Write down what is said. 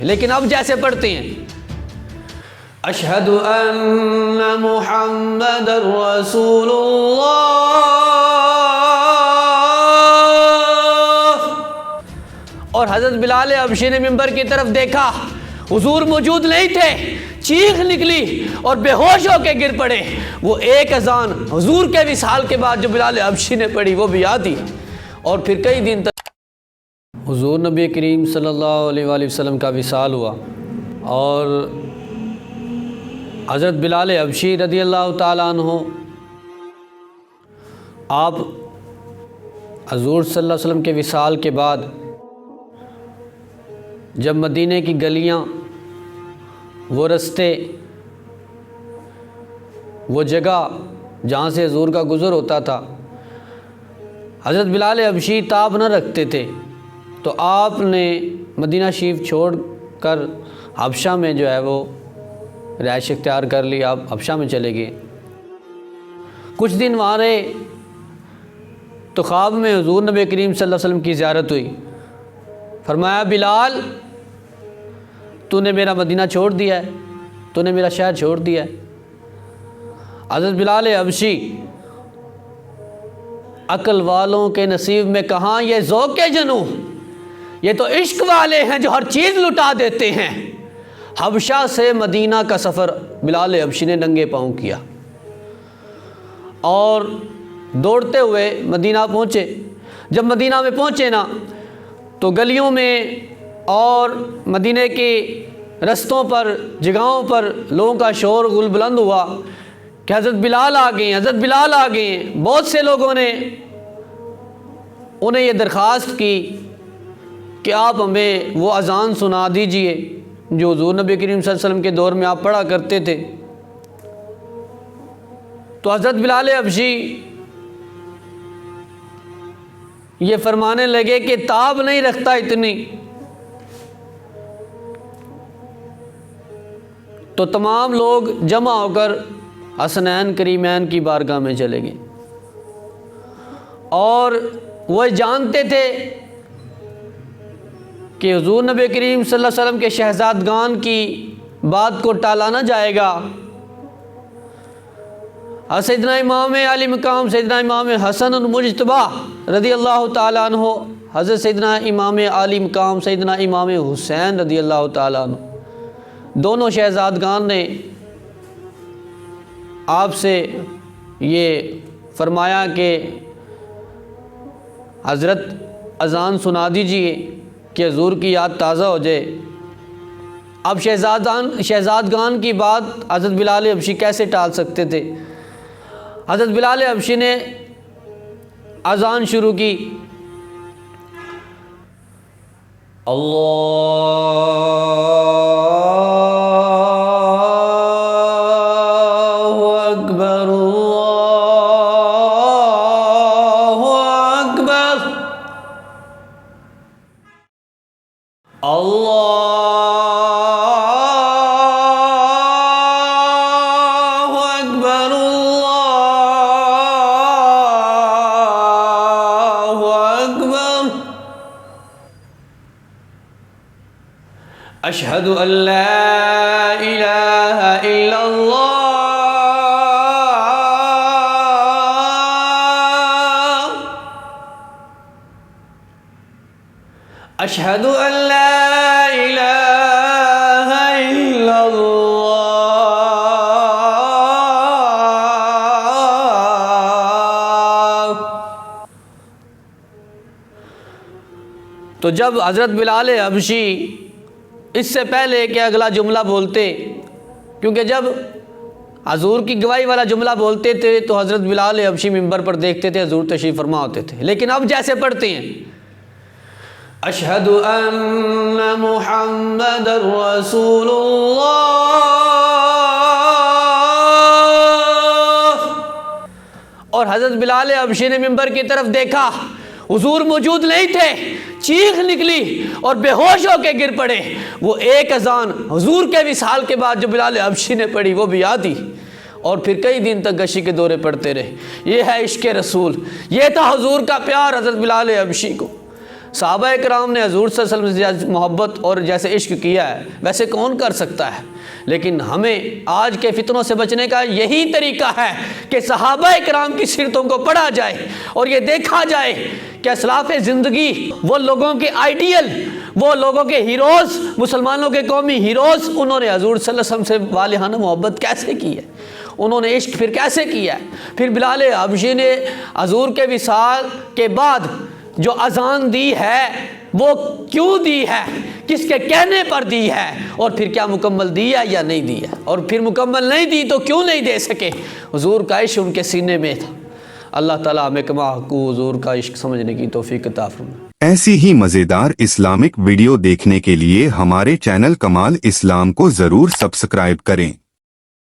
لیکن اب جیسے پڑھتے ہیں اشہد ان محمد رسول اللہ، اور حضرت بلال حبشی نے منبر کی طرف دیکھا، حضور موجود نہیں تھے، چیخ نکلی اور بے ہوش ہو کے گر پڑے۔ وہ ایک اذان حضور کے وصال کے بعد جو بلال حبشی نے پڑھی وہ بھی یاد ہی، اور پھر کئی دن تک حضور نبی کریم صلی اللہ علیہ وآلہ وسلم کا وصال ہوا، اور حضرت بلال حبشی رضی اللہ تعالیٰ عنہ آپ حضور صلی اللہ علیہ وسلم کے وصال کے بعد جب مدینہ کی گلیاں، وہ رستے، وہ جگہ جہاں سے حضور کا گزر ہوتا تھا، حضرت بلال حبشی تاب نہ رکھتے تھے، تو آپ نے مدینہ شریف چھوڑ کر حبشہ میں جو ہے وہ رہائش اختیار کر لی۔ آپ حبشہ میں چلے گئے، کچھ دن وہاں رہے تو خواب میں حضور نبی کریم صلی اللہ علیہ وسلم کی زیارت ہوئی۔ فرمایا بلال، تو نے میرا مدینہ چھوڑ دیا ہے، تو نے میرا شہر چھوڑ دیا ہے۔ حضرت بلال حبشی، عقل والوں کے نصیب میں کہاں یہ ذوق جنوں، یہ تو عشق والے ہیں جو ہر چیز لٹا دیتے ہیں۔ حبشہ سے مدینہ کا سفر بلال حبشی نے ننگے پاؤں کیا، اور دوڑتے ہوئے مدینہ پہنچے۔ جب مدینہ میں پہنچے نا تو گلیوں میں اور مدینہ کے رستوں پر، جگہوں پر لوگوں کا شور غل بلند ہوا کہ حضرت بلال آ گئے ہیں، حضرت بلال آ گئے ہیں۔ بہت سے لوگوں نے انہیں یہ درخواست کی کہ آپ ہمیں وہ اذان سنا دیجئے جو حضور نبی کریم صلی اللہ علیہ وسلم کے دور میں آپ پڑھا کرتے تھے۔ تو حضرت بلال حبشی یہ فرمانے لگے کہ تاب نہیں رکھتا اتنی، تو تمام لوگ جمع ہو کر حسنین کریمین کی بارگاہ میں چلے گئے، اور وہ جانتے تھے کہ حضور نبی کریم صلی اللہ علیہ وسلم کے شہزادگان کی بات کو ٹالا نہ جائے گا۔ سیدنا امام علی مقام سیدنا امام حسن المجتبیٰ رضی اللہ تعالیٰ عنہ، حضرت سیدنا امام علی مقام سیدنا امام حسین رضی اللہ تعالیٰ عنہ، دونوں شہزادگان نے آپ سے یہ فرمایا کہ حضرت اذان سنا دیجئے کہ حضور کی یاد تازہ ہو جائے۔ اب شہزادگان کی بات حضرت بلال حبشی کیسے ٹال سکتے تھے؟ حضرت بلال حبشی نے اذان شروع کی، اللہ اکبر اللہ اکبر اللہ اکبر اللہ اکبر اشہد ان لا الہ الا اللہ، اشہد ان لا الہ الا اللہ۔ تو جب حضرت بلال حبشی اس سے پہلے کہ اگلا جملہ بولتے، کیونکہ جب حضور کی گواہی والا جملہ بولتے تھے تو حضرت بلال حبشی منبر پر دیکھتے تھے حضور تشریف فرما ہوتے تھے، لیکن اب جیسے پڑھتے ہیں اشہد ان محمد رسول اللہ، اور حضرت بلال حبشی نے منبر کی طرف دیکھا، حضور موجود نہیں تھے، چیخ نکلی اور بے ہوش ہو کے گر پڑے۔ وہ ایک اذان حضور کے وصال کے بعد جو بلال حبشی نے پڑھی وہ بھی یاد ہی، اور پھر کئی دن تک گشی کے دورے پڑتے رہے۔ یہ ہے عشق رسول، یہ تھا حضور کا پیار حضرت بلال حبشی کو۔ صحابہ کرام نے حضور صلی اللہ علیہ وسلم سے جیسے محبت اور جیسے عشق کیا ہے ویسے کون کر سکتا ہے؟ لیکن ہمیں آج کے فتنوں سے بچنے کا یہی طریقہ ہے کہ صحابہ کرام کی سیرتوں کو پڑھا جائے اور یہ دیکھا جائے کہ اسلاف زندگی، وہ لوگوں کے آئیڈیل، وہ لوگوں کے ہیروز، مسلمانوں کے قومی ہیروز، انہوں نے حضور صلی اللہ علیہ وسلم سے والہانہ محبت کیسے کی ہے، انہوں نے عشق پھر کیسے کیا ہے۔ پھر بلال حبشی نے حضور کے وصال کے بعد جو اذان دی ہے وہ کیوں دی ہے، کس کے کہنے پر دی ہے، اور پھر کیا مکمل دی ہے یا نہیں دی ہے، اور پھر مکمل نہیں دی تو کیوں نہیں دے سکے؟ حضور کا عشق ان کے سینے میں تھا۔ اللہ تعالیٰ ہمیں کما کو حضور کا عشق سمجھنے کی توفیق عطا فرمائے۔ ایسی ہی مزیدار اسلامک ویڈیو دیکھنے کے لیے ہمارے چینل کمال اسلام کو ضرور سبسکرائب کریں۔